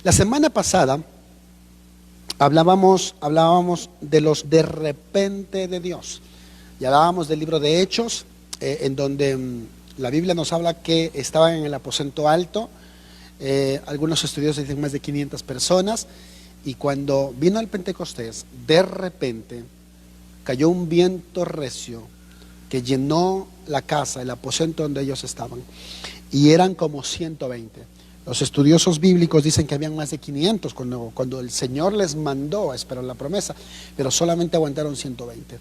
La semana pasada hablábamos de los de repente de Dios. Y hablábamos del libro de Hechos, en donde la Biblia nos habla que estaban en el aposento alto. Algunos estudiosos dicen más de 500 personas. Y cuando vino el Pentecostés, de repente cayó un viento recio que llenó la casa, el aposento donde ellos estaban. Y eran como 120. Los estudiosos bíblicos dicen que habían más de 500 cuando el Señor les mandó a esperar la promesa, pero solamente aguantaron 120.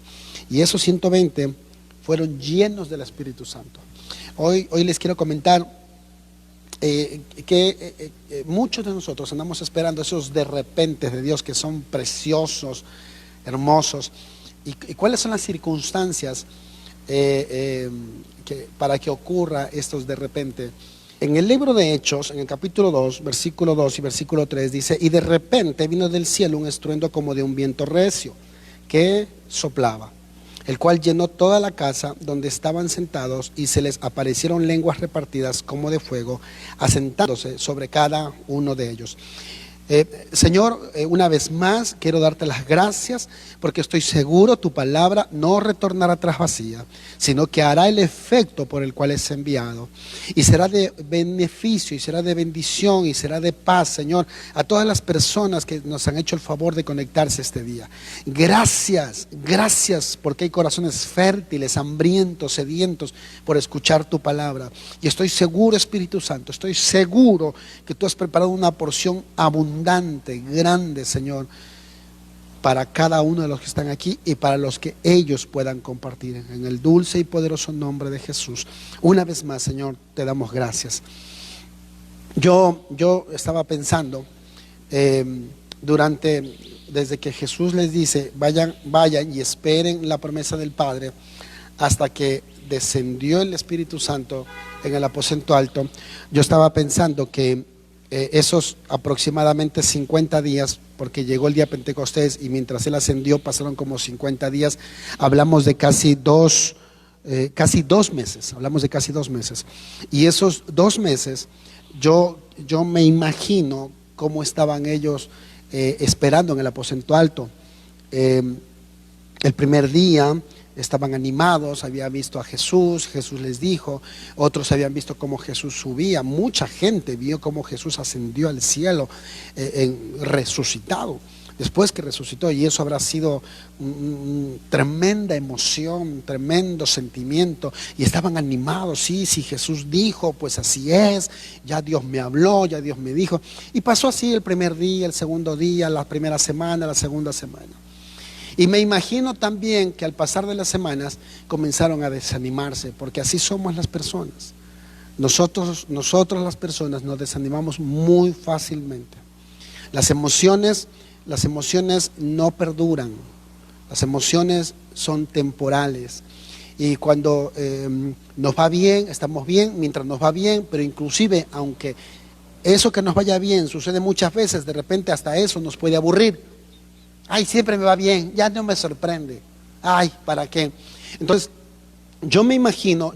Y esos 120 fueron llenos del Espíritu Santo. Hoy les quiero comentar que muchos de nosotros andamos esperando esos de repente de Dios que son preciosos, hermosos. ¿Y cuáles son las circunstancias para que ocurra estos de repente? En el libro de Hechos, en el capítulo 2, versículo 2 y versículo 3 dice: y de repente vino del cielo un estruendo como de un viento recio que soplaba, el cual llenó toda la casa donde estaban sentados, y se les aparecieron lenguas repartidas como de fuego, asentándose sobre cada uno de ellos. Señor, una vez más quiero darte las gracias, porque estoy seguro tu palabra no retornará atrás vacía, sino que hará el efecto por el cual es enviado, y será de beneficio, y será de bendición, y será de paz, Señor, a todas las personas que nos han hecho el favor de conectarse este día. Gracias, gracias, porque hay corazones fértiles, hambrientos, sedientos por escuchar tu palabra. Y estoy seguro, Espíritu Santo, estoy seguro que tú has preparado una porción abundante, grande, Señor, para cada uno de los que están aquí y para los que ellos puedan compartir. En el dulce y poderoso nombre de Jesús. Una vez más, Señor, te damos gracias. Yo estaba pensando desde que Jesús les dice vayan y esperen la promesa del Padre, hasta que descendió el Espíritu Santo en el aposento alto. Yo estaba pensando que esos aproximadamente 50 días, porque llegó el día Pentecostés y mientras Él ascendió pasaron como 50 días, hablamos de casi dos meses, hablamos de casi 2 meses. Y esos 2 meses, yo me imagino cómo estaban ellos esperando en el aposento alto. El primer día estaban animados, habían visto a Jesús, Jesús les dijo, otros habían visto cómo Jesús subía, mucha gente vio cómo Jesús ascendió al cielo, resucitado, después que resucitó, y eso habrá sido tremenda emoción, tremendo sentimiento, y estaban animados. Sí, Jesús dijo, pues así es, ya Dios me habló, ya Dios me dijo, y pasó así el primer día, el segundo día, la primera semana, la segunda semana. Y me imagino también que al pasar de las semanas comenzaron a desanimarse, porque así somos las personas. Nosotros las personas nos desanimamos muy fácilmente. Las emociones no perduran. Las emociones son temporales. Y cuando nos va bien, estamos bien mientras nos va bien, pero inclusive aunque eso que nos vaya bien sucede muchas veces, de repente hasta eso nos puede aburrir. Ay, siempre me va bien, ya no me sorprende. Ay, ¿para qué? Entonces, yo me imagino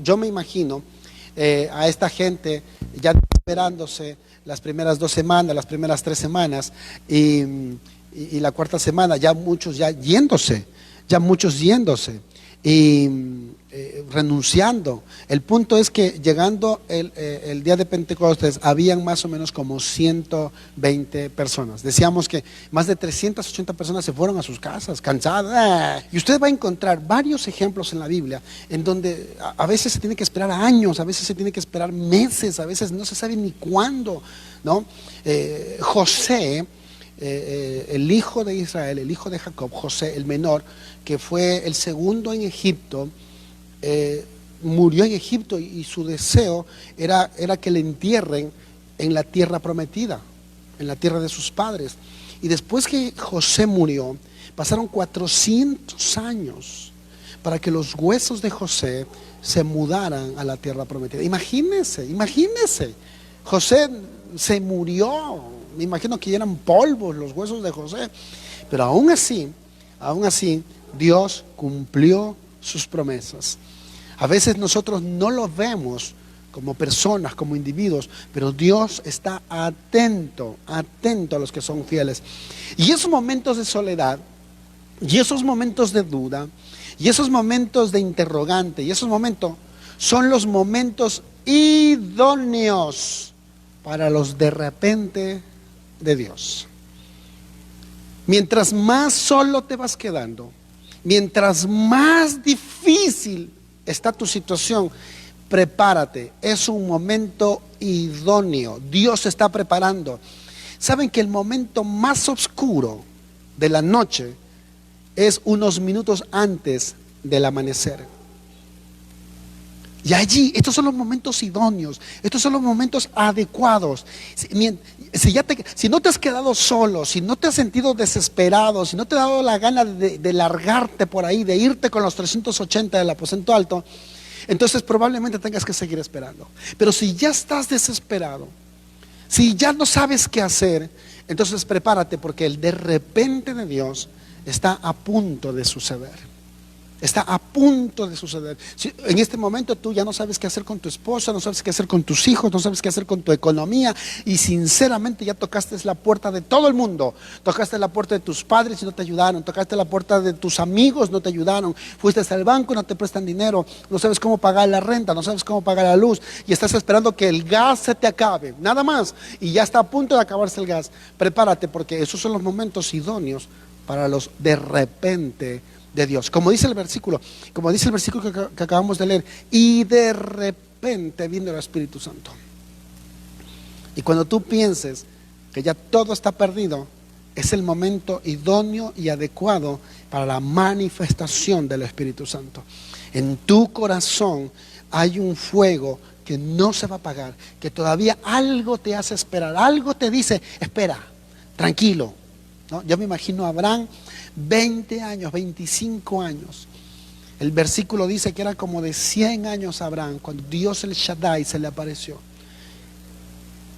a esta gente ya esperándose las primeras 2 semanas, las primeras 3 semanas y la cuarta semana, ya muchos yéndose y renunciando. El punto es que llegando el día de Pentecostés habían más o menos como 120 personas. Decíamos que más de 380 personas se fueron a sus casas cansadas. Y usted va a encontrar varios ejemplos en la Biblia en donde a veces se tiene que esperar años, a veces se tiene que esperar meses, a veces no se sabe ni cuándo, ¿no? José, el hijo de Israel, el hijo de Jacob, José el menor, que fue el segundo en Egipto, murió en Egipto, y su deseo era que le entierren en la tierra prometida, en la tierra de sus padres. Y después que José murió, pasaron 400 años para que los huesos de José se mudaran a la tierra prometida. Imagínense, José se murió, me imagino que eran polvos los huesos de José, pero aún así Dios cumplió sus promesas. A veces nosotros no lo vemos como personas, como individuos, pero Dios está atento a los que son fieles. Y esos momentos de soledad, y esos momentos de duda, y esos momentos de interrogante, y esos momentos son los momentos idóneos para los de repente de Dios. Mientras más solo te vas quedando, mientras más difícil está tu situación, prepárate, es un momento idóneo. Dios se está preparando. Saben que el momento más oscuro de la noche es unos minutos antes del amanecer. Y allí, estos son los momentos idóneos, estos son los momentos adecuados. Si no te has quedado solo, si no te has sentido desesperado, si no te ha dado la gana de largarte por ahí, de irte con los 380 del aposento alto, entonces probablemente tengas que seguir esperando. Pero si ya estás desesperado, si ya no sabes qué hacer, entonces prepárate, porque el de repente de Dios está a punto de suceder. Está a punto de suceder. Si en este momento tú ya no sabes qué hacer con tu esposa, no sabes qué hacer con tus hijos, no sabes qué hacer con tu economía, y sinceramente ya tocaste la puerta de todo el mundo. Tocaste la puerta de tus padres y no te ayudaron, tocaste la puerta de tus amigos, no te ayudaron, fuiste al banco, no te prestan dinero, no sabes cómo pagar la renta, no sabes cómo pagar la luz, y estás esperando que el gas se te acabe, nada más, y ya está a punto de acabarse el gas. Prepárate, porque esos son los momentos idóneos para los de repente de Dios. Como dice el versículo que acabamos de leer, y de repente vino el Espíritu Santo. Y cuando tú pienses que ya todo está perdido, es el momento idóneo y adecuado para la manifestación del Espíritu Santo. En tu corazón hay un fuego que no se va a apagar, que todavía algo te hace esperar, algo te dice, espera, tranquilo, ¿no? Yo me imagino a Abraham, 20 años, 25 años. El versículo dice que era como de 100 años Abraham, cuando Dios el Shaddai se le apareció.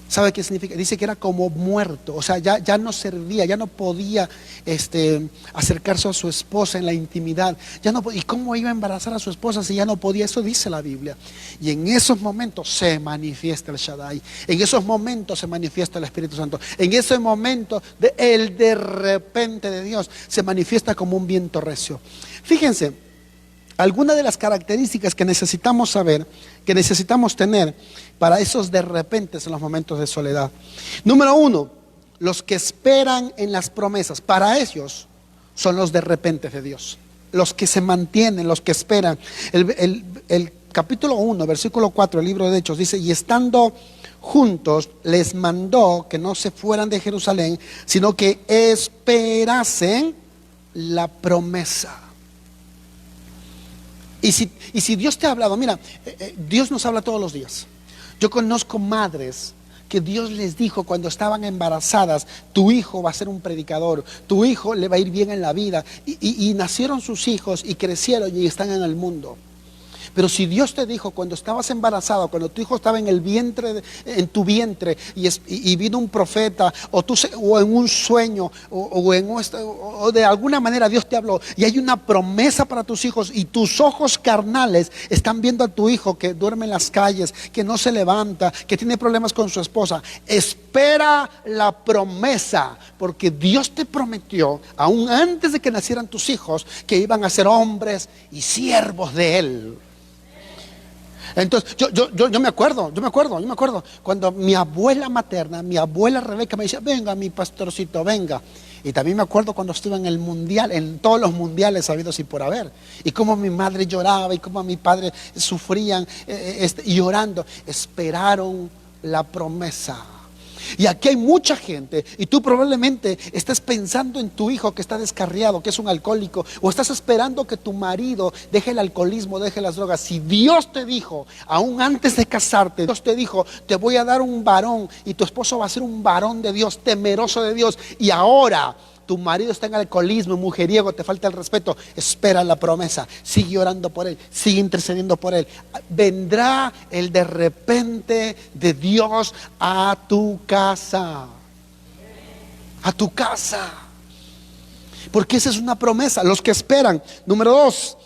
¿Sabe qué significa? Dice que era como muerto, o sea, ya no servía, ya no podía acercarse a su esposa en la intimidad. ¿Y cómo iba a embarazar a su esposa si ya no podía? Eso dice la Biblia. Y en esos momentos se manifiesta el Shaddai, en esos momentos se manifiesta el Espíritu Santo, en ese momento el de repente de Dios se manifiesta como un viento recio. Fíjense, algunas de las características que necesitamos saber, que necesitamos tener para esos de repente en los momentos de soledad. Número 1, los que esperan en las promesas. Para ellos son los de repente de Dios. Los que se mantienen, los que esperan. El capítulo 1, versículo 4 del libro de Hechos dice: y estando juntos les mandó que no se fueran de Jerusalén, sino que esperasen la promesa. Y si Dios te ha hablado, mira, Dios nos habla todos los días. Yo conozco madres que Dios les dijo cuando estaban embarazadas: tu hijo va a ser un predicador, tu hijo le va a ir bien en la vida, y nacieron sus hijos y crecieron y están en el mundo. Pero si Dios te dijo cuando estabas embarazada, cuando tu hijo estaba en el vientre, en tu vientre, y vino un profeta, o en un sueño, o de alguna manera Dios te habló, y hay una promesa para tus hijos, y tus ojos carnales están viendo a tu hijo que duerme en las calles, que no se levanta, que tiene problemas con su esposa, espera la promesa, porque Dios te prometió, aún antes de que nacieran tus hijos, que iban a ser hombres y siervos de Él. Entonces yo me acuerdo cuando mi abuela materna, mi abuela Rebeca, me decía: venga mi pastorcito, venga. Y también me acuerdo cuando estuve en el mundial, en todos los mundiales habidos y por haber, y cómo mi madre lloraba y cómo mi padre sufrían llorando. Esperaron la promesa. Y aquí hay mucha gente, y tú probablemente estés pensando en tu hijo que está descarriado, que es un alcohólico, o estás esperando que tu marido deje el alcoholismo, deje las drogas. Si Dios te dijo, aún antes de casarte, Dios te dijo: te voy a dar un varón, y tu esposo va a ser un varón de Dios, temeroso de Dios, y ahora tu marido está en alcoholismo, mujeriego, te falta el respeto, espera la promesa, sigue orando por él, sigue intercediendo por él. Vendrá el de repente de Dios a tu casa. A tu casa. Porque esa es una promesa. Los que esperan. Número 2,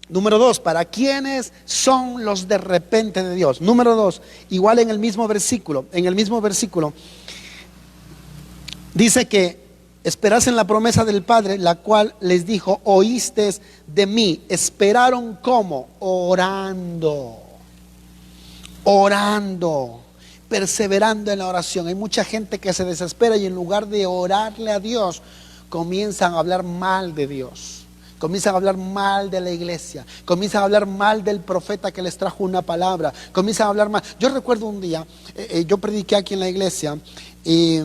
Número 2, ¿para quiénes son los de repente de Dios? Número 2, igual en el mismo versículo, dice que esperasen la promesa del Padre, la cual les dijo, oíste de mí. Esperaron ¿cómo? Orando, perseverando en la oración. Hay mucha gente que se desespera y en lugar de orarle a Dios, comienzan a hablar mal de Dios. Comienzan a hablar mal de la iglesia, comienzan a hablar mal del profeta que les trajo una palabra, comienzan a hablar mal. Yo recuerdo un día, yo prediqué aquí en la iglesia y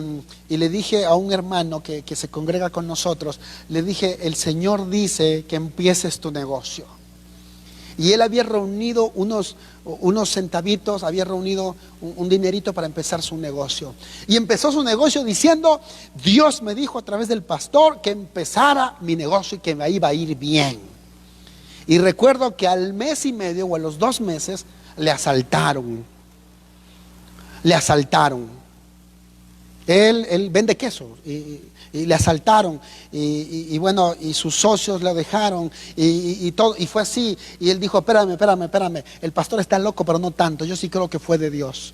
le dije a un hermano que se congrega con nosotros, le dije, el Señor dice que empieces tu negocio. Y él había reunido unos centavitos, había reunido un dinerito para empezar su negocio. Y empezó su negocio diciendo, Dios me dijo a través del pastor que empezara mi negocio y que me iba a ir bien. Y recuerdo que al mes y medio o a los 2 meses le asaltaron. Él vende queso y le asaltaron y bueno, y sus socios lo dejaron y todo, y fue así. Y él dijo, espérame, el pastor está loco, pero no tanto, yo sí creo que fue de Dios.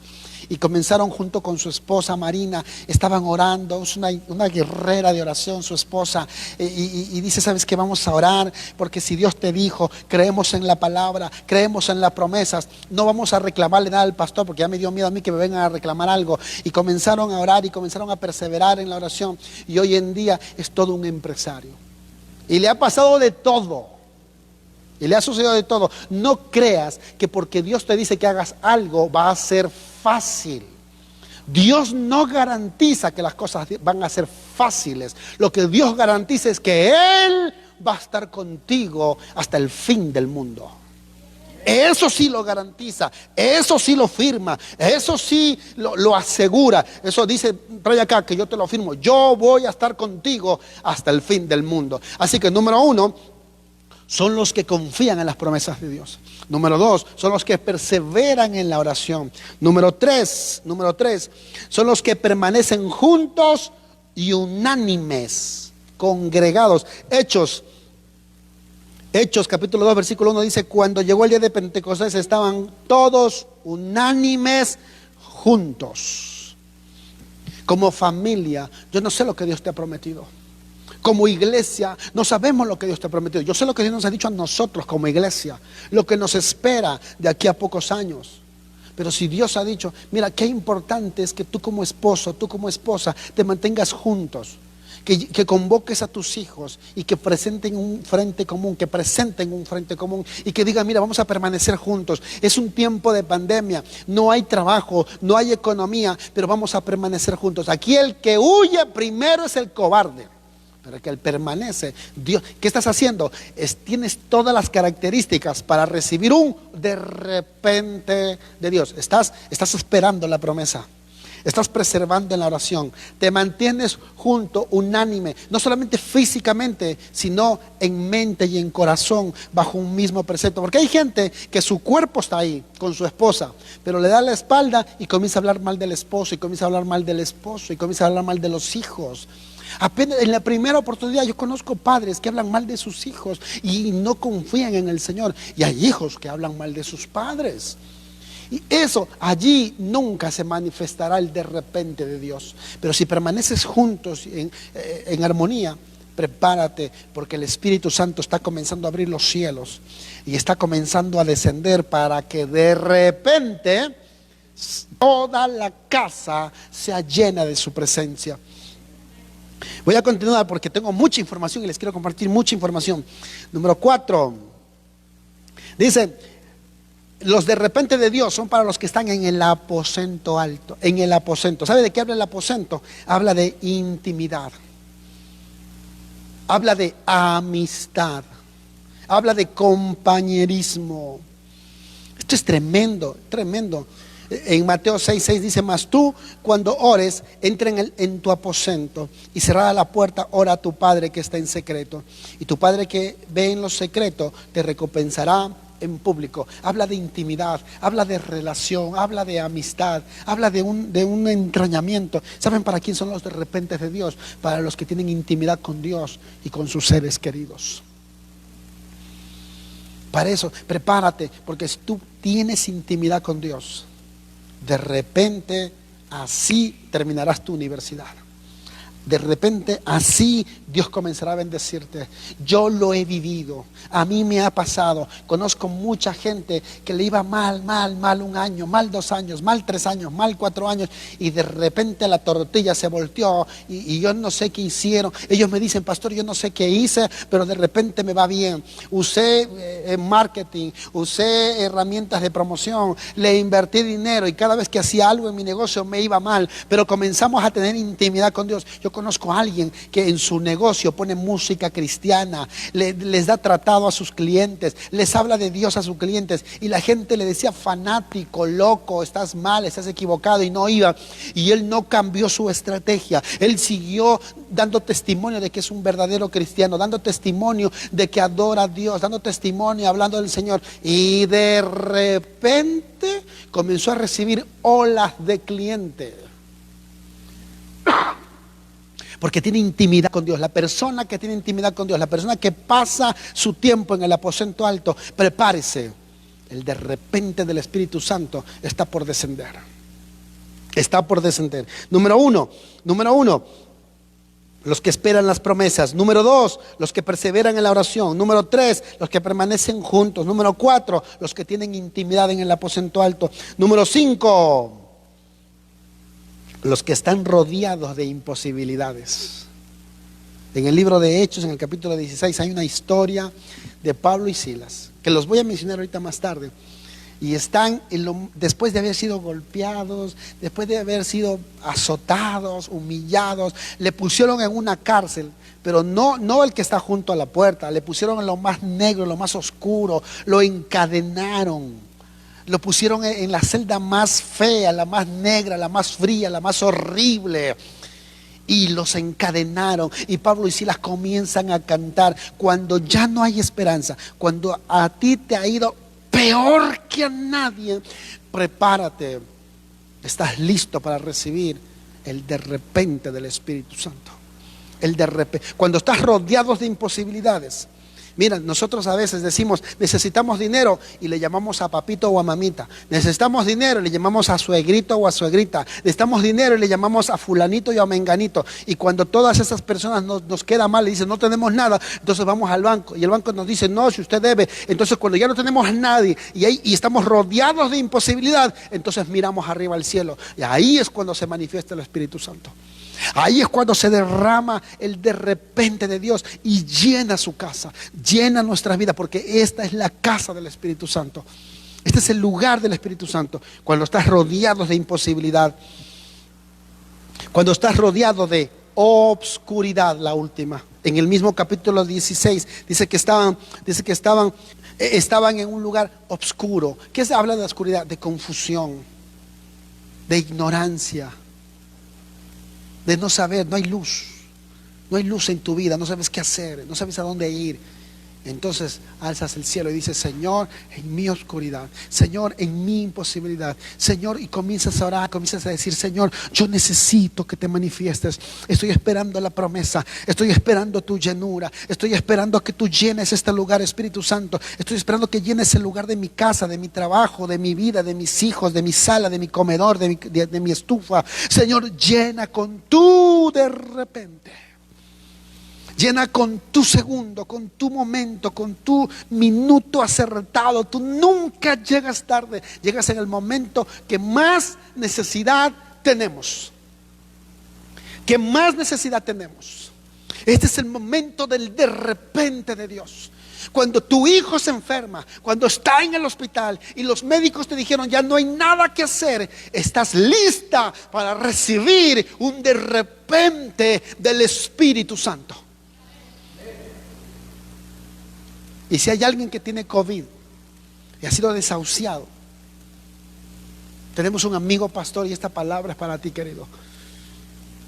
Y comenzaron junto con su esposa Marina, estaban orando, es una guerrera de oración su esposa, y dice, ¿sabes qué? Vamos a orar, porque si Dios te dijo, creemos en la palabra, creemos en las promesas, no vamos a reclamarle nada al pastor, porque ya me dio miedo a mí que me vengan a reclamar algo. Y comenzaron a orar y comenzaron a perseverar en la oración, y hoy en día es todo un empresario. Y le ha pasado de todo. Y le ha sucedido de todo. No creas que porque Dios te dice que hagas algo va a ser fácil. Dios no garantiza que las cosas van a ser fáciles. Lo que Dios garantiza es que Él va a estar contigo hasta el fin del mundo. Eso sí lo garantiza, eso sí lo firma, eso sí lo asegura. Eso dice, trae acá que yo te lo firmo. Yo voy a estar contigo hasta el fin del mundo. Así que número 1, son los que confían en las promesas de Dios. Número 2, son los que perseveran en la oración. Número 3, son los que permanecen juntos y unánimes, congregados. Hechos capítulo 2 versículo 1 dice, cuando llegó el día de Pentecostés estaban todos unánimes juntos. Como familia, yo no sé lo que Dios te ha prometido. Como iglesia, no sabemos lo que Dios te ha prometido. Yo sé lo que Dios nos ha dicho a nosotros como iglesia, lo que nos espera de aquí a pocos años. Pero si Dios ha dicho, mira, qué importante es que tú como esposo, tú como esposa, te mantengas juntos, que convoques a tus hijos y que presenten un frente común, y que digan, mira, vamos a permanecer juntos. Es un tiempo de pandemia, no hay trabajo, no hay economía, pero vamos a permanecer juntos. Aquí el que huye primero es el cobarde. Pero que Él permanece. Dios, ¿qué estás haciendo? Tienes todas las características para recibir un de repente de Dios. Estás esperando la promesa. Estás preservando en la oración. Te mantienes junto, unánime, no solamente físicamente, sino en mente y en corazón, bajo un mismo precepto. Porque hay gente que su cuerpo está ahí con su esposa, pero le da la espalda y comienza a hablar mal del esposo, y comienza a hablar mal del esposo, y comienza a hablar mal de los hijos. Apenas en la primera oportunidad yo conozco padres que hablan mal de sus hijos y no confían en el Señor, y hay hijos que hablan mal de sus padres, y eso allí nunca se manifestará el de repente de Dios. Pero si permaneces juntos en armonía, prepárate, porque el Espíritu Santo está comenzando a abrir los cielos y está comenzando a descender para que de repente toda la casa sea llena de su presencia. Voy a continuar porque tengo mucha información y les quiero compartir mucha información. Número 4, dice, los de repente de Dios son para los que están en el aposento alto. En el aposento, ¿sabe de qué habla el aposento? Habla de intimidad, habla de amistad, habla de compañerismo. Esto es tremendo, tremendo. En Mateo 6:6 dice, mas tú cuando ores, entra en tu aposento y cerrada la puerta, ora a tu Padre que está en secreto, y tu Padre que ve en lo secreto te recompensará en público. Habla de intimidad, habla de relación, habla de amistad, habla de un entrañamiento. ¿Saben para quién son los de repente de Dios? Para los que tienen intimidad con Dios y con sus seres queridos. Para eso, prepárate, porque si tú tienes intimidad con Dios, de repente así terminarás tu universidad. De repente así Dios comenzará a bendecirte. Yo lo he vivido, a mí me ha pasado. Conozco mucha gente que le iba mal un año, mal 2 años, mal 3 años, mal 4 años, y de repente la tortilla se volteó y yo no sé qué hicieron. Ellos me dicen: pastor, yo no sé qué hice, pero de repente me va bien. Usé marketing, usé herramientas de promoción, le invertí dinero y cada vez que hacía algo en mi negocio me iba mal, pero comenzamos a tener intimidad con Dios. Yo conozco a alguien que en su negocio pone música cristiana, les da tratado a sus clientes, les habla de Dios a sus clientes, y la gente le decía: fanático, loco, estás mal, estás equivocado, y no iba. Y él no cambió su estrategia, él siguió dando testimonio de que es un verdadero cristiano, dando testimonio de que adora a Dios, dando testimonio, hablando del Señor, y de repente comenzó a recibir olas de clientes. Porque tiene intimidad con Dios. La persona que tiene intimidad con Dios, la persona que pasa su tiempo en el aposento alto, prepárese. El de repente del Espíritu Santo está por descender. Está por descender. Número uno, los que esperan las promesas. Número 2, los que perseveran en la oración. Número 3, los que permanecen juntos. Número 4, los que tienen intimidad en el aposento alto. Número 5, los que están rodeados de imposibilidades. En el libro de Hechos, en el capítulo 16, hay una historia de Pablo y Silas, que los voy a mencionar ahorita más tarde. Y están después de haber sido golpeados, después de haber sido azotados, humillados, le pusieron en una cárcel, pero no el que está junto a la puerta, le pusieron en lo más negro, en lo más oscuro, lo encadenaron. Lo pusieron en la celda más fea, la más negra, la más fría, la más horrible. Y los encadenaron. Y Pablo y Silas comienzan a cantar. Cuando ya no hay esperanza, cuando a ti te ha ido peor que a nadie, prepárate. Estás listo para recibir el de repente del Espíritu Santo. El de repente. Cuando estás rodeado de imposibilidades. Mira, nosotros a veces decimos: necesitamos dinero, y le llamamos a papito o a mamita. Necesitamos dinero y le llamamos a suegrito o a suegrita. Necesitamos dinero y le llamamos a fulanito y a menganito. Y cuando todas esas personas nos queda mal y dicen: no tenemos nada, entonces vamos al banco. Y el banco nos dice: no, si usted debe. Entonces cuando ya no tenemos a nadie y estamos rodeados de imposibilidad, entonces miramos arriba al cielo. Y ahí es cuando se manifiesta el Espíritu Santo. Ahí es cuando se derrama el de repente de Dios y llena su casa, llena nuestras vidas, porque esta es la casa del Espíritu Santo. Este es el lugar del Espíritu Santo. Cuando estás rodeado de imposibilidad, cuando estás rodeado de obscuridad, la última. En el mismo capítulo 16 dice que estaban en un lugar oscuro. ¿Qué se habla de la oscuridad? De confusión, de ignorancia, de no saber. No hay luz en tu vida, no sabes qué hacer, no sabes a dónde ir. Entonces alzas el cielo y dices: Señor, en mi oscuridad, Señor, en mi imposibilidad, Señor, y comienzas a orar, comienzas a decir: Señor, yo necesito que te manifiestes. Estoy esperando la promesa, estoy esperando tu llenura, estoy esperando que tú llenes este lugar, Espíritu Santo. Estoy esperando que llenes el lugar de mi casa, de mi trabajo, de mi vida, de mis hijos, de mi sala, de mi comedor, de mi estufa. Señor, llena con tu de repente. Llena con tu segundo, con tu momento, con tu minuto acertado. Tú nunca llegas tarde, llegas en el momento que más necesidad tenemos. Que más necesidad tenemos. Este es el momento del de repente de Dios. Cuando tu hijo se enferma, cuando está en el hospital y los médicos te dijeron: ya no hay nada que hacer, estás lista para recibir un de repente del Espíritu Santo. Y si hay alguien que tiene COVID y ha sido desahuciado, tenemos un amigo pastor, y esta palabra es para ti, querido.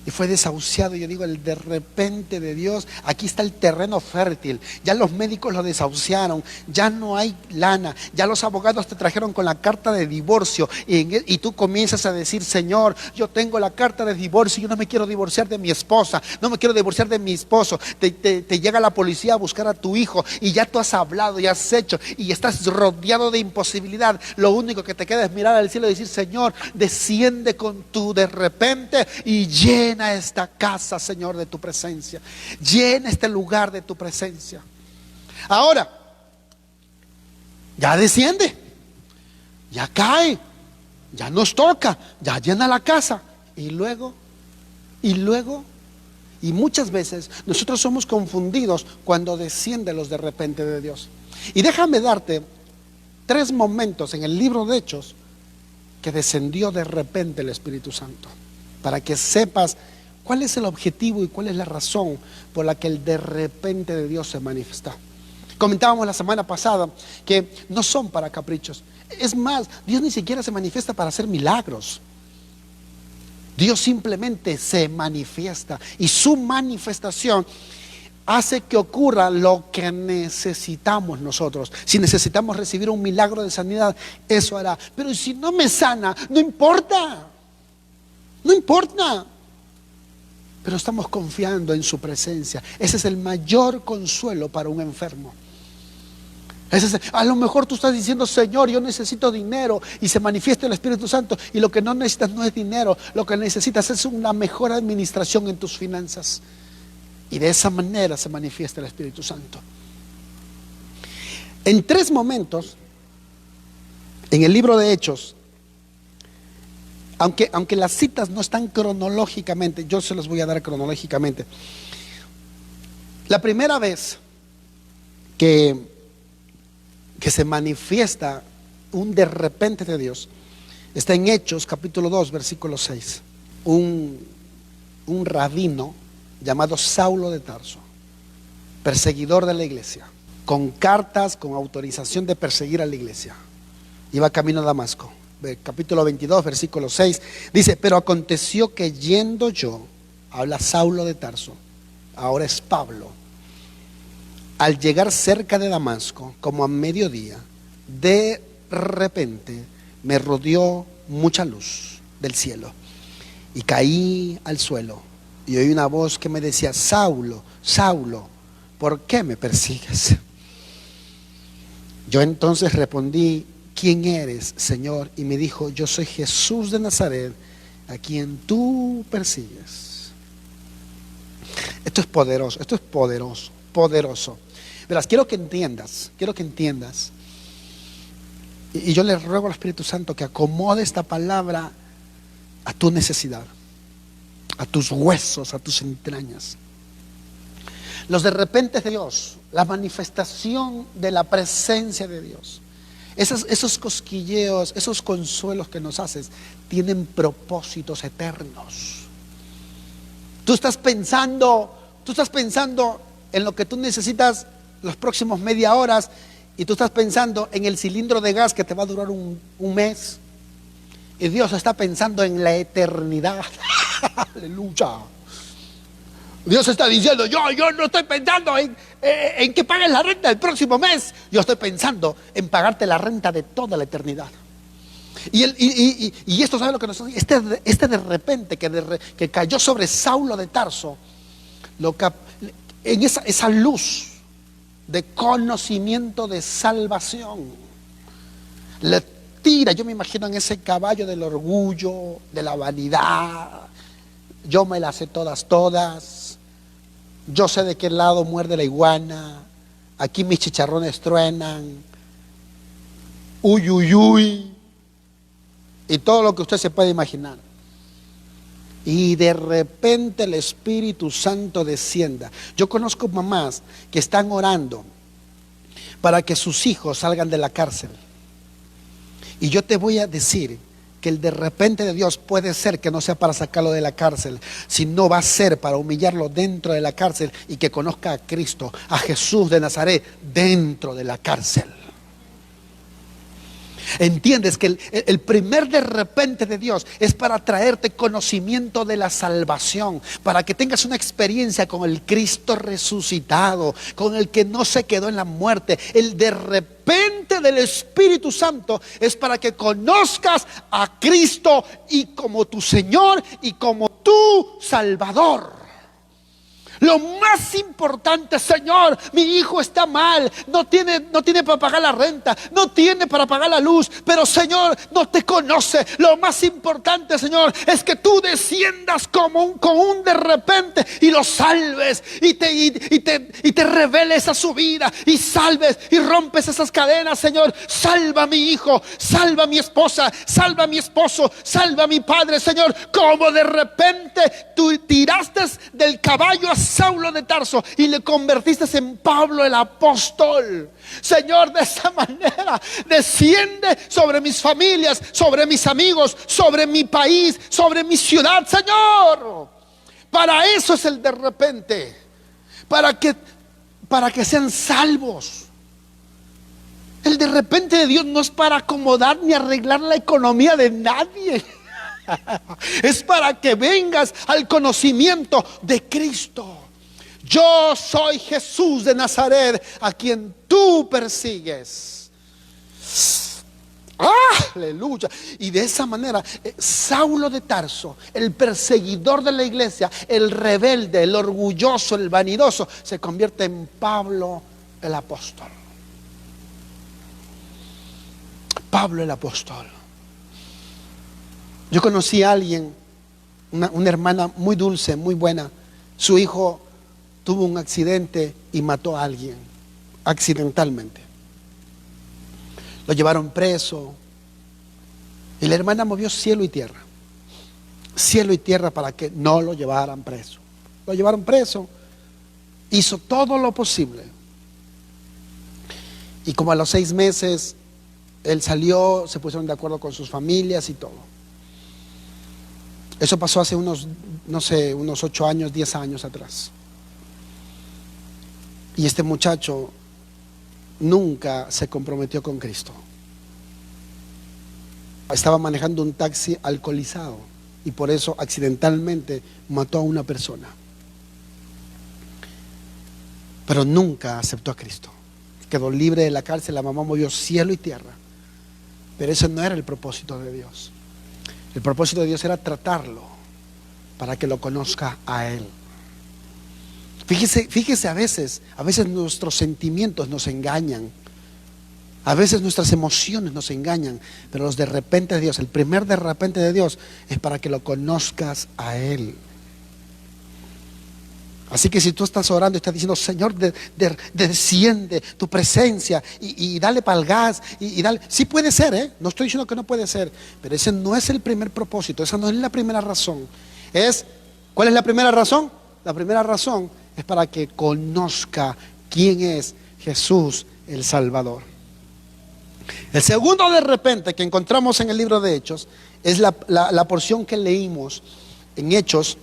y fue desahuciado. Yo digo, el de repente de Dios, aquí está el terreno fértil. Ya los médicos lo desahuciaron, ya no hay lana, ya los abogados te trajeron con la carta de divorcio y tú comienzas a decir, Señor, yo tengo la carta de divorcio, yo no me quiero divorciar de mi esposa, no me quiero divorciar de mi esposo. Te llega la policía a buscar a tu hijo y ya tú has hablado y has hecho y estás rodeado de imposibilidad. Lo único que te queda es mirar al cielo y decir, Señor, desciende con tu de repente y llena esta casa, Señor, de tu presencia. Llena este lugar de tu presencia. Ahora, ya desciende, ya cae, ya nos toca, ya llena la casa. Y luego, y muchas veces nosotros somos confundidos cuando desciende los de repente de Dios. Y déjame darte 3 momentos en el libro de Hechos que descendió de repente el Espíritu Santo, para que sepas cuál es el objetivo y cuál es la razón por la que el de repente de Dios se manifiesta. Comentábamos la semana pasada que no son para caprichos. Es más, Dios ni siquiera se manifiesta para hacer milagros. Dios simplemente se manifiesta y su manifestación hace que ocurra lo que necesitamos nosotros. Si necesitamos recibir un milagro de sanidad, eso hará. Pero si no me sana, no importa. No importa. Pero estamos confiando en su presencia. Ese es el mayor consuelo para un enfermo. A lo mejor tú estás diciendo, Señor, yo necesito dinero, y se manifiesta el Espíritu Santo, y lo que no necesitas no es dinero, lo que necesitas es una mejor administración en tus finanzas. Y de esa manera se manifiesta el Espíritu Santo. En 3 momentos, en el libro de Hechos, aunque las citas no están cronológicamente, yo se los voy a dar cronológicamente. La primera vez que se manifiesta un de repente de Dios está en Hechos capítulo 2 versículo 6. Un rabino llamado Saulo de Tarso, perseguidor de la iglesia, con cartas, con autorización de perseguir a la iglesia, iba camino a Damasco. Capítulo 22 versículo 6 dice, pero aconteció que yendo yo, habla Saulo de Tarso, ahora es Pablo, al llegar cerca de Damasco, como a mediodía, de repente me rodeó mucha luz del cielo y caí al suelo y oí una voz que me decía, Saulo, Saulo, ¿por qué me persigues? Yo entonces respondí, ¿quién eres, Señor? Y me dijo, yo soy Jesús de Nazaret, a quien tú persigues. Esto es poderoso, poderoso. Verás, quiero que entiendas, y yo le ruego al Espíritu Santo que acomode esta palabra a tu necesidad, a tus huesos, a tus entrañas. Los de repente de Dios, la manifestación de la presencia de Dios, esos cosquilleos, esos consuelos que nos haces, tienen propósitos eternos. Tú estás pensando en lo que tú necesitas los próximos media hora, y tú estás pensando en el cilindro de gas que te va a durar un mes, y Dios está pensando en la eternidad. Aleluya. Dios está diciendo, yo no estoy pensando en que pagues la renta el próximo mes, yo estoy pensando en pagarte la renta de toda la eternidad. Y esto, ¿sabe lo que nos hace? Este de repente que cayó sobre Saulo de Tarso, en esa luz de conocimiento de salvación, le tira, yo me imagino en ese caballo del orgullo, de la vanidad, yo me las sé todas, yo sé de qué lado muerde la iguana, aquí mis chicharrones truenan, uy, y todo lo que usted se puede imaginar. Y de repente el Espíritu Santo descienda. Yo conozco mamás que están orando para que sus hijos salgan de la cárcel. Y yo te voy a decir que el de repente de Dios puede ser que no sea para sacarlo de la cárcel, sino va a ser para humillarlo dentro de la cárcel y que conozca a Cristo, a Jesús de Nazaret dentro de la cárcel. Entiendes que el primer de repente de Dios es para traerte conocimiento de la salvación, para que tengas una experiencia con el Cristo resucitado, con el que no se quedó en la muerte. El de repente del Espíritu Santo es para que conozcas a Cristo y como tu Señor y como tu Salvador. Lo más importante, Señor, mi hijo está mal, no tiene para pagar la renta, no tiene para pagar la luz, pero Señor, no te conoce. Lo más importante, Señor, es que tú desciendas con un de repente y lo salves y te reveles a su vida y salves y rompes esas cadenas, Señor. Salva a mi hijo, salva a mi esposa, salva a mi esposo, salva a mi padre, Señor. Como de repente tú tiraste del caballo a Saulo de Tarso y le convertiste en Pablo el apóstol. Señor, de esa manera desciende sobre mis familias, sobre mis amigos, sobre mi país, sobre mi ciudad, Señor. Para eso es el de repente, para que sean salvos. El de repente de Dios no es para acomodar ni arreglar la economía de nadie. Es para que vengas al conocimiento de Cristo. Yo soy Jesús de Nazaret, a quien tú persigues. Aleluya. Y de esa manera Saulo de Tarso, el perseguidor de la iglesia, el rebelde, el orgulloso, el vanidoso, se convierte en Pablo el apóstol. Pablo el apóstol. Yo conocí a alguien, una hermana muy dulce, muy buena. Su hijo tuvo un accidente y mató a alguien accidentalmente. Lo llevaron preso y la hermana movió cielo y tierra para que no lo llevaran preso. Lo llevaron preso, hizo todo lo posible y como a los 6 meses él salió, se pusieron de acuerdo con sus familias y todo. Eso pasó hace unos 8 años, 10 años atrás. Y este muchacho nunca se comprometió con Cristo. Estaba manejando un taxi alcoholizado y por eso accidentalmente mató a una persona. Pero nunca aceptó a Cristo. Quedó libre de la cárcel, la mamá movió cielo y tierra. Pero ese no era el propósito de Dios. El propósito de Dios era tratarlo para que lo conozca a Él. Fíjese, a veces nuestros sentimientos nos engañan, a veces nuestras emociones nos engañan, pero los de repente de Dios, el primer de repente de Dios es para que lo conozcas a Él. Así que si tú estás orando y estás diciendo, Señor, desciende tu presencia y dale para el gas y dale, sí puede ser, no estoy diciendo que no puede ser, pero ese no es el primer propósito, esa no es la primera razón. ¿Cuál es la primera razón? La primera razón es para que conozca quién es Jesús el Salvador. El segundo de repente que encontramos en el libro de Hechos es la porción que leímos en Hechos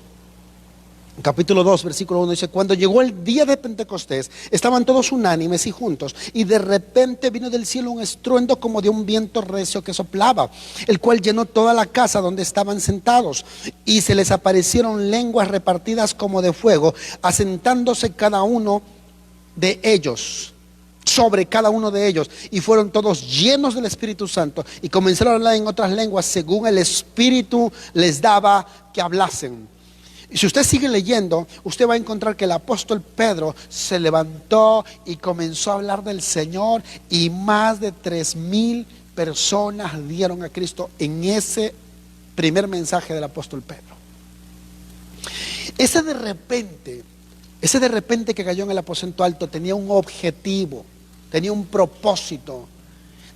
capítulo 2, versículo 1. Dice: cuando llegó el día de Pentecostés, estaban todos unánimes y juntos, y de repente vino del cielo un estruendo como de un viento recio que soplaba, el cual llenó toda la casa donde estaban sentados, y se les aparecieron lenguas repartidas como de fuego, asentándose cada uno de ellos, sobre cada uno de ellos, y fueron todos llenos del Espíritu Santo, y comenzaron a hablar en otras lenguas según el Espíritu les daba que hablasen. Y si usted sigue leyendo, usted va a encontrar que el apóstol Pedro se levantó y comenzó a hablar del Señor, y más de 3,000 personas dieron a Cristo en ese primer mensaje del apóstol Pedro. Ese de repente que cayó en el aposento alto tenía un objetivo, tenía un propósito.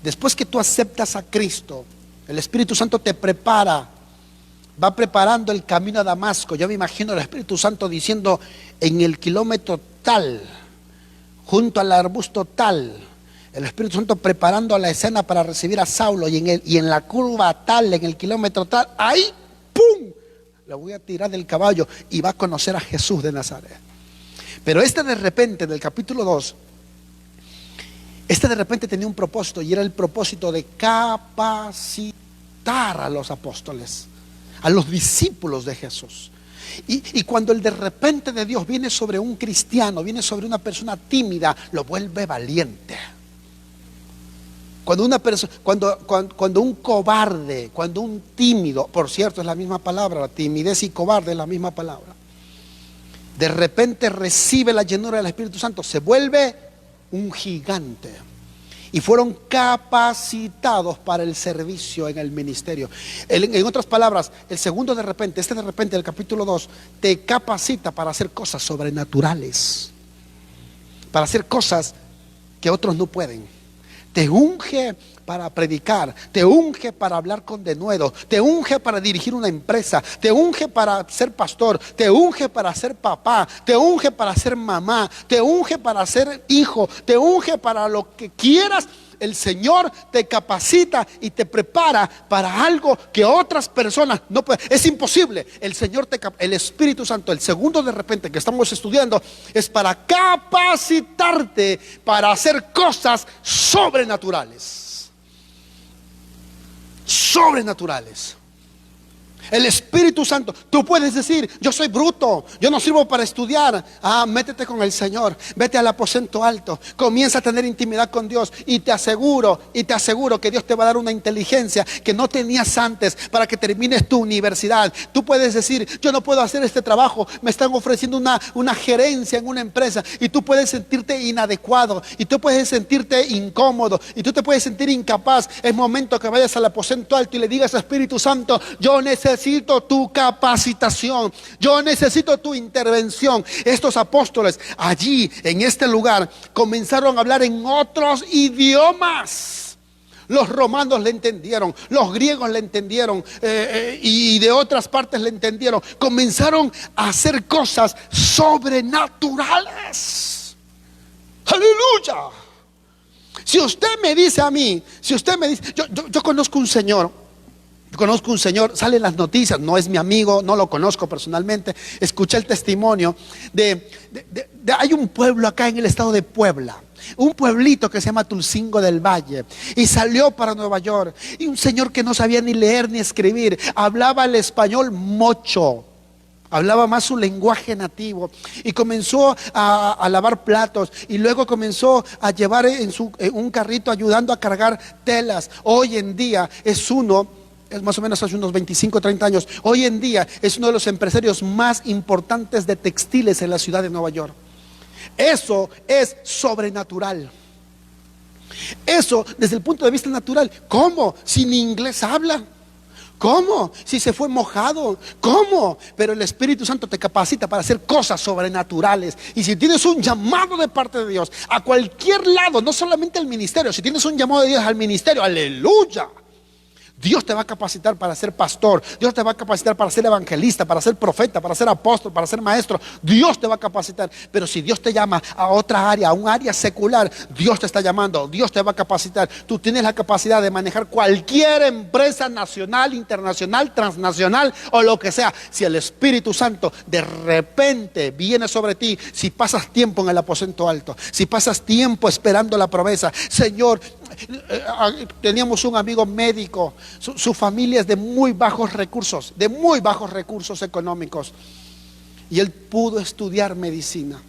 Después que tú aceptas a Cristo, el Espíritu Santo te prepara, va preparando el camino a Damasco. Yo me imagino al Espíritu Santo diciendo: en el kilómetro tal, junto al arbusto tal, el Espíritu Santo preparando la escena para recibir a Saulo, y en la curva tal, en el kilómetro tal, ahí, ¡pum!, lo voy a tirar del caballo y va a conocer a Jesús de Nazaret. Pero de repente, del capítulo 2, Este de repente tenía un propósito, y era el propósito de capacitar a los apóstoles, a los discípulos de Jesús. Y cuando el de repente de Dios viene sobre un cristiano, viene sobre una persona tímida, lo vuelve valiente. Cuando una persona, cuando un cobarde, cuando un tímido, por cierto es la misma palabra, timidez y cobarde es la misma palabra, de repente recibe la llenura del Espíritu Santo, se vuelve un gigante. Y fueron capacitados para el servicio en el ministerio. En otras palabras, el segundo de repente, este de repente del capítulo 2, te capacita para hacer cosas sobrenaturales, para hacer cosas que otros no pueden. Te unge para predicar, te unge para hablar con denuedo, te unge para dirigir una empresa, te unge para ser pastor, te unge para ser papá, te unge para ser mamá, te unge para ser hijo, te unge para lo que quieras. El Señor te capacita y te prepara para algo que otras personas no pueden. Es imposible. El Espíritu Santo, el segundo de repente que estamos estudiando, es para capacitarte para hacer cosas sobrenaturales. Sobrenaturales. El Espíritu Santo, tú puedes decir, yo soy bruto, yo no sirvo para estudiar. Métete con el Señor, vete al aposento alto, comienza a tener intimidad con Dios, y te aseguro que Dios te va a dar una inteligencia que no tenías antes para que termines tu universidad. Tú puedes decir, yo no puedo hacer este trabajo, me están ofreciendo una gerencia en una empresa, y tú puedes sentirte inadecuado, y tú puedes sentirte incómodo, y tú te puedes sentir incapaz. Es momento que vayas al aposento alto y le digas, Espíritu Santo, yo necesito tu capacitación, yo necesito tu intervención. Estos apóstoles allí en este lugar comenzaron a hablar en otros idiomas. Los romanos le entendieron, los griegos le entendieron, y de otras partes le entendieron. Comenzaron a hacer cosas sobrenaturales. Aleluya. Si usted me dice a mí, yo conozco un señor. Sale en las noticias, no es mi amigo, no lo conozco personalmente. Escuché el testimonio hay un pueblo acá en el estado de Puebla, un pueblito que se llama Tulcingo del Valle, y salió para Nueva York, y un señor que no sabía ni leer ni escribir, hablaba el español mocho, hablaba más su lenguaje nativo, y comenzó a lavar platos, y luego comenzó a llevar en un carrito ayudando a cargar telas. Hoy en día es más o menos hace unos 25, 30 años, hoy en día es uno de los empresarios más importantes de textiles en la ciudad de Nueva York. Eso es sobrenatural. Eso desde el punto de vista natural. ¿Cómo? Si ni inglés habla. ¿Cómo? Si se fue mojado. ¿Cómo? Pero el Espíritu Santo te capacita para hacer cosas sobrenaturales. Y si tienes un llamado de parte de Dios a cualquier lado, no solamente al ministerio, si tienes un llamado de Dios al ministerio, aleluya, Dios te va a capacitar para ser pastor, Dios te va a capacitar para ser evangelista, para ser profeta, para ser apóstol, para ser maestro. Dios te va a capacitar. Pero si Dios te llama a otra área, a un área secular, Dios te está llamando, Dios te va a capacitar. Tú tienes la capacidad de manejar cualquier empresa nacional, internacional, transnacional o lo que sea. Si el Espíritu Santo de repente viene sobre ti, si pasas tiempo en el aposento alto, si pasas tiempo esperando la promesa. Señor, teníamos un amigo médico, su familia es de muy bajos recursos económicos, y él pudo estudiar medicina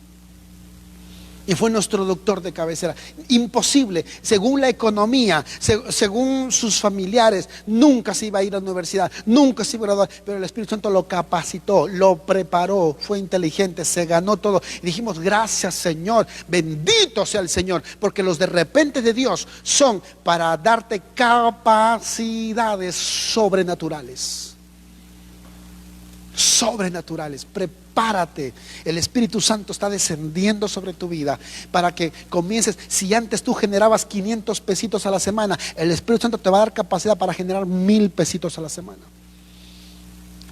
y fue nuestro doctor de cabecera. Imposible, según la economía, según sus familiares, nunca se iba a ir a la universidad, nunca se iba a graduar, pero el Espíritu Santo lo capacitó, lo preparó, fue inteligente, se ganó todo. Y dijimos, gracias Señor, bendito sea el Señor, porque los de repente de Dios son para darte capacidades sobrenaturales. Prepárate. El Espíritu Santo está descendiendo sobre tu vida para que comiences. Si antes tú generabas 500 pesitos a la semana, el Espíritu Santo te va a dar capacidad para generar 1000 pesitos a la semana,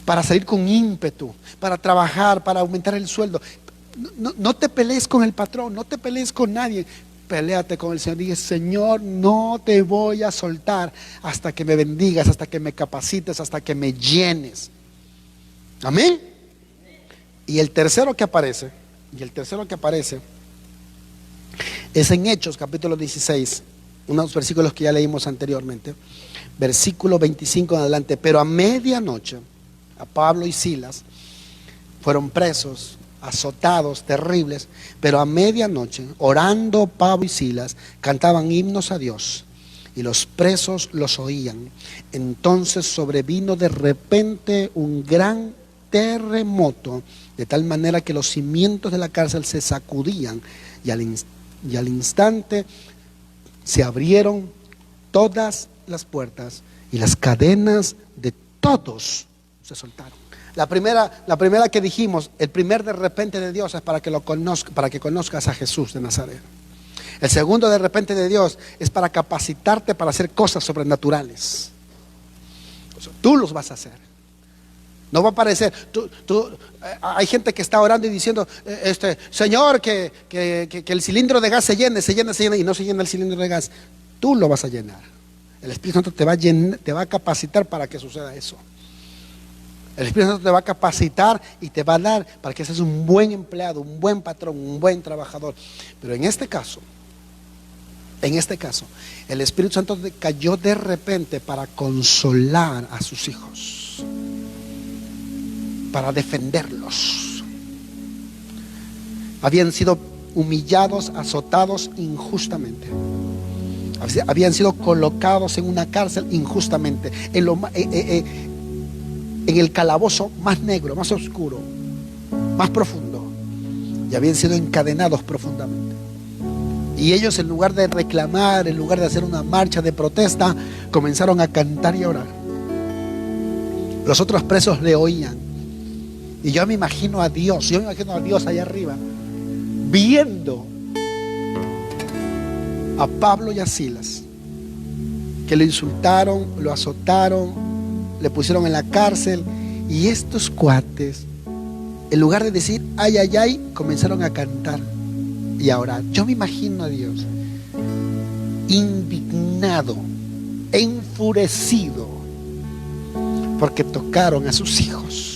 para salir con ímpetu, para trabajar, para aumentar el sueldo. No te pelees con el patrón, no te pelees con nadie. Peléate con el Señor. Dije, Señor, no te voy a soltar hasta que me bendigas, hasta que me capacites, hasta que me llenes. Amén. Y el tercero que aparece Es en Hechos capítulo 16, unos versículos que ya leímos anteriormente, versículo 25 en adelante. Pero a medianoche, a Pablo y Silas fueron presos, azotados, terribles, pero a medianoche, orando Pablo y Silas, cantaban himnos a Dios, y los presos los oían. Entonces sobrevino de repente un gran terremoto, de tal manera que los cimientos de la cárcel se sacudían, y al instante se abrieron todas las puertas y las cadenas de todos se soltaron. La primera que dijimos, el primer de repente de Dios es para que conozcas a Jesús de Nazaret. El segundo de repente de Dios es para capacitarte para hacer cosas sobrenaturales. Tú los vas a hacer. No va a aparecer. Hay gente que está orando y diciendo, Señor, que el cilindro de gas se llene, y no se llena el cilindro de gas. Tú lo vas a llenar. El Espíritu Santo te va a capacitar para que suceda eso. El Espíritu Santo te va a capacitar y te va a dar para que seas un buen empleado, un buen patrón, un buen trabajador. Pero en este caso, el Espíritu Santo cayó de repente para consolar a sus hijos, para defenderlos. Habían sido humillados, azotados injustamente. Habían sido colocados en una cárcel injustamente, en el calabozo más negro, más oscuro, más profundo, y habían sido encadenados profundamente. Y ellos, en lugar de reclamar, en lugar de hacer una marcha de protesta, comenzaron a cantar y a orar. Los otros presos le oían. Y yo me imagino a Dios allá arriba, viendo a Pablo y a Silas, que lo insultaron, lo azotaron, le pusieron en la cárcel, y estos cuates, en lugar de decir ay, ay, ay, comenzaron a cantar y a orar. Yo me imagino a Dios indignado, enfurecido, porque tocaron a sus hijos.